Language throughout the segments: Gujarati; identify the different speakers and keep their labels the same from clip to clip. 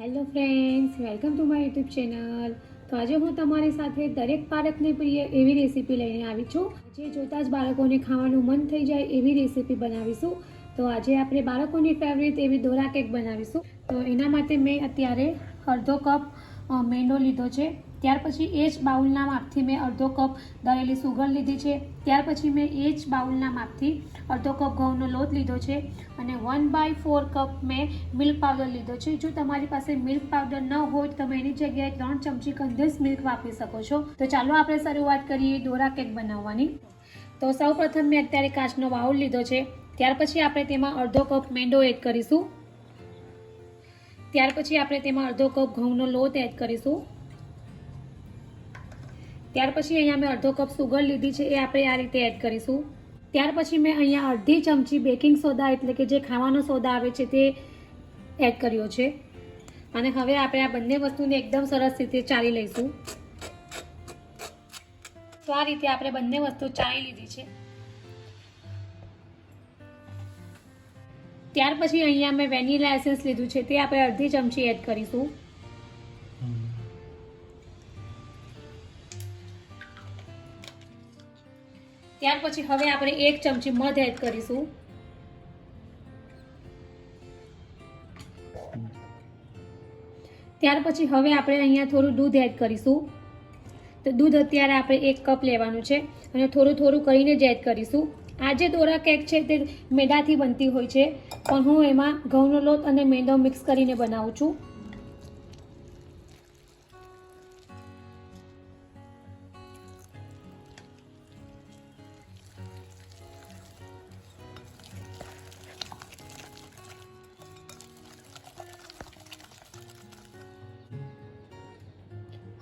Speaker 1: Hello friends, welcome to my YouTube channel. તો આજે હું તમારી સાથે દરેક બાળકને પ્રિય એવી રેસીપી લઈને આવી છું. જે જોતાં જ બાળકોને ખાવાનું મન થઈ જાય એવી રેસીપી બનાવીશું. તો આજે આપણે બાળકોની ફેવરિટ એવી દોરા કેક બનાવીશું. તો એના માટે મેં અત્યારે અડધો કપ મેંદો લીધો છે. ત્યાર પછી એ જ બાઉલના માપથી મેં અડધો કપ દળેલી સુગર લીધી છે. ત્યાર પછી મેં એ જ બાઉલના માપથી અડધો કપ ઘઉંનો લોટ લીધો છે અને 1/4 કપ મેં મિલ્ક પાવડર લીધો છે. જો તમારી પાસે મિલ્ક પાવડર ન હોય તો તમે એની જગ્યાએ 3 ચમચી કન્ડેન્સ મિલ્ક વાપરી શકો છો. તો ચાલો આપણે શરૂઆત કરીએ દોરા કેક બનાવવાની. તો સૌપ્રથમ મેં અત્યારે કાચનો બાઉલ લીધો છે. ત્યાર પછી આપણે તેમાં અડધો કપ મેંદો એડ કરીશું. ત્યાર પછી આપણે તેમાં અડધો કપ ઘઉંનો લોટ એડ કરીશું. ત્યાર પછી અહીંયા મેં અડધો કપ સુગર લીધી છે, એ આપણે આ રીતે એડ કરીશું. ત્યાર પછી મેં અહીંયા અડધી ચમચી બેકિંગ સોડા એટલે કે જે ખાવાનો સોડા આવે છે તે એડ કર્યો છે. અને હવે આપણે આ બંને વસ્તુને એકદમ સરસ રીતે ચાળી લઈશું. તો આ રીતે આપણે બંને વસ્તુ ચાળી લીધી છે. ત્યાર પછી અહીંયા મેં વેનીલા એસેન્સ લીધું છે, તે આપણે અડધી ચમચી એડ કરીશું. ત્યાર પછી હવે આપણે 1 ચમચી મધ એડ કરીશું. ત્યાર પછી હવે આપણે અહીંયા થોડું દૂધ એડ કરીશું. તો દૂધ અત્યારે આપણે 1 કપ લેવાનું છે અને થોડું થોડું કરીને જ એડ કરીશું. આ જે દોરા કેક છે તે મેદાથી બનતી હોય છે, પણ હું એમાં ઘઉંનો લોટ અને મેંદો મિક્સ કરીને બનાવું છું.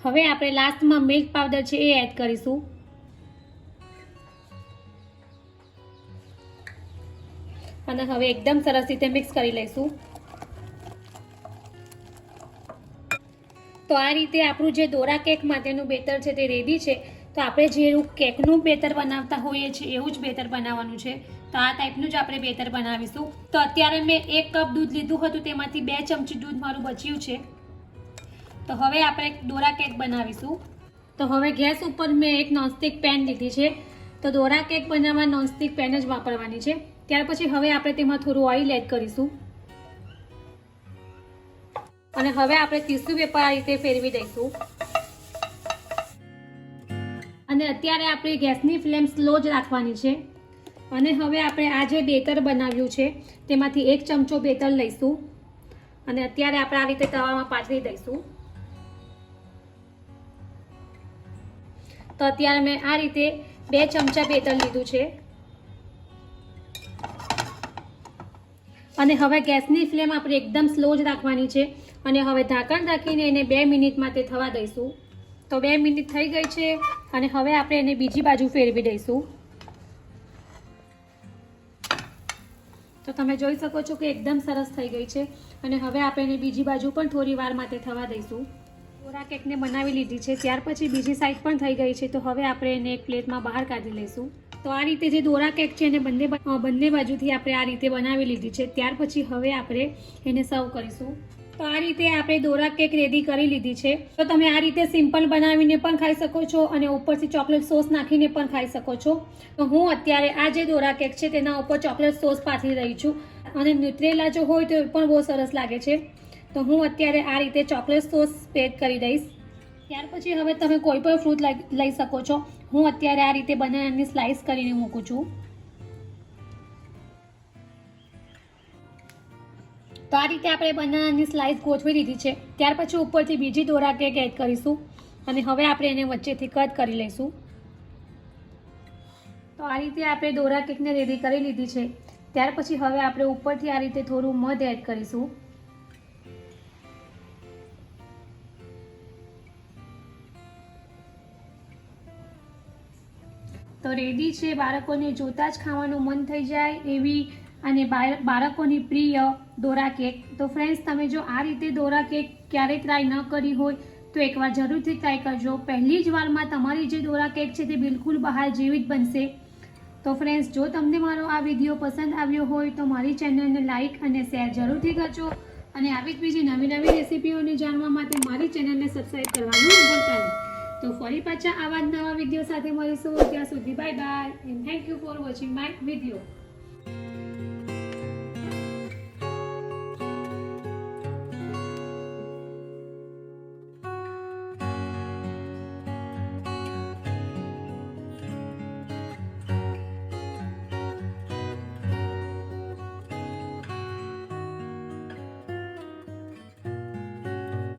Speaker 1: હવે આપણે લાસ્ટમાં મિલ્ક પાવડર છે એ એડ કરીશું. અને હવે એકદમ સરસ રીતે મિક્સ કરી લઈશું. તો આ રીતે આપણું જે દોરા કેક માટેનું બેટર છે તે રેડી છે. તો આપણે જે કેકનું બેટર બનાવતા હોઈએ છીએ એવું જ બેટર બનાવવાનું છે. તો આ ટાઈપનું જ આપણે બેટર બનાવીશું. તો અત્યારે મેં 1 કપ દૂધ લીધું હતું, તેમાંથી 2 ચમચી દૂધ મારું બચ્યું છે. તો હવે આપણે દોરા કેક બનાવીશું. તો હવે ગેસ ઉપર મેં એક નોનસ્ટિક પેન લીધી છે. તો દોરા કેક બનાવવા નોનસ્ટિક પેન જ વાપરવાની છે. ત્યાર પછી હવે આપણે તેમાં થોડું ઓઇલ એડ કરીશું અને હવે આપણે ટીશ્યુ પેપર આ રીતે ફેરવી દઈશું. અને અત્યારે આપણે ગેસની ફ્લેમ સ્લો જ રાખવાની છે. અને હવે આપણે આ જે બેટર બનાવ્યું છે તેમાંથી 1 ચમચો બેટર લઈશું અને અત્યારે આપણે આ રીતે તવામાં પાથરી દઈશું. તો અત્યારે મેં આ રીતે 2 ચમચા બેટર લીધું છે. અને હવે ગેસની ફ્લેમ આપણે એકદમ સ્લો જ રાખવાની છે. અને હવે ઢાંકણ રાખીને એને 2 મિનિટ માટે થવા દઈશું. તો 2 મિનિટ થઈ ગઈ છે અને હવે આપણે એને બીજી બાજુ ફેરવી દઈશું. તો તમે જોઈ શકો છો કે એકદમ સરસ થઈ ગઈ છે. અને હવે આપણે એને બીજી બાજુ પણ થોડી વાર માટે થવા દઈશું. દોરા કેકને બનાવી લીધી છે, ત્યાર પછી બીજી સાઈડ પણ થઈ ગઈ છે. તો હવે આપણે એને એક પ્લેટમાં બહાર કાઢી લઈશું. તો આ રીતે જે દોરા કેક છે એને બંને બાજુથી આપણે આ રીતે બનાવી લીધી છે. ત્યાર પછી હવે આપણે એને સર્વ કરીશું. તો આ રીતે આપણે દોરા કેક રેડી કરી લીધી છે. તો તમે આ રીતે સિમ્પલ બનાવીને પણ ખાઈ શકો છો અને ઉપરથી ચોકલેટ સોસ નાખીને પણ ખાઈ શકો છો. તો હું અત્યારે આ જે દોરા કેક છે તેના ઉપર ચોકલેટ સોસ પાથરી રહી છું. અને ન્યુટ્રેલા જો હોય તો એ પણ બહુ સરસ લાગે છે. તો હું અત્યારે આ રીતે ચોકલેટ સોસ સ્પ્રેડ કરી દઈશ. ત્યાર પછી હવે તમે કોઈ પણ ફ્રૂટ લઈ શકો છો. હું અત્યારે આ રીતે બનાનાની સ્લાઇસ કરીને મૂકું છું. તો આ રીતે આપણે બનાનાની સ્લાઇસ ગોઠવી દીધી છે. ત્યાર પછી ઉપરથી બીજી દોરા કેક એડ કરીશું અને હવે આપણે એને વચ્ચેથી કટ કરી લઈશું. તો આ રીતે આપણે દોરા કેકને રેડી કરી લીધી છે. ત્યાર પછી હવે આપણે ઉપરથી આ રીતે થોડું મધ એડ કરીશું. તો રેડી છે બાળકોને જોતાં જ ખાવાનું મન થઈ જાય એવી અને બાળકોની પ્રિય દોરા કેક. તો ફ્રેન્ડ્સ, તમે જો આ રીતે દોરા કેક ક્યારેય ટ્રાય ન કરી હોય તો એકવાર જરૂરથી ટ્રાય કરજો. પહેલી જ વારમાં તમારી જે દોરા કેક છે તે બિલકુલ બહાર જેવી જ બનશે. તો ફ્રેન્ડ્સ, જો તમને મારો આ વિડીયો પસંદ આવ્યો હોય તો મારી ચેનલને લાઈક અને શેર જરૂરથી કરજો અને આવી જ બીજી નવી નવી રેસીપીઓને જાણવા માટે મારી ચેનલને સબસ્ક્રાઈબ કરવાનું ભૂલતા નહીં. તો ફરી પાછા આવા જ નવા વિડીયો સાથે મળીશું. ત્યાં સુધી bye bye and thank you for watching my video.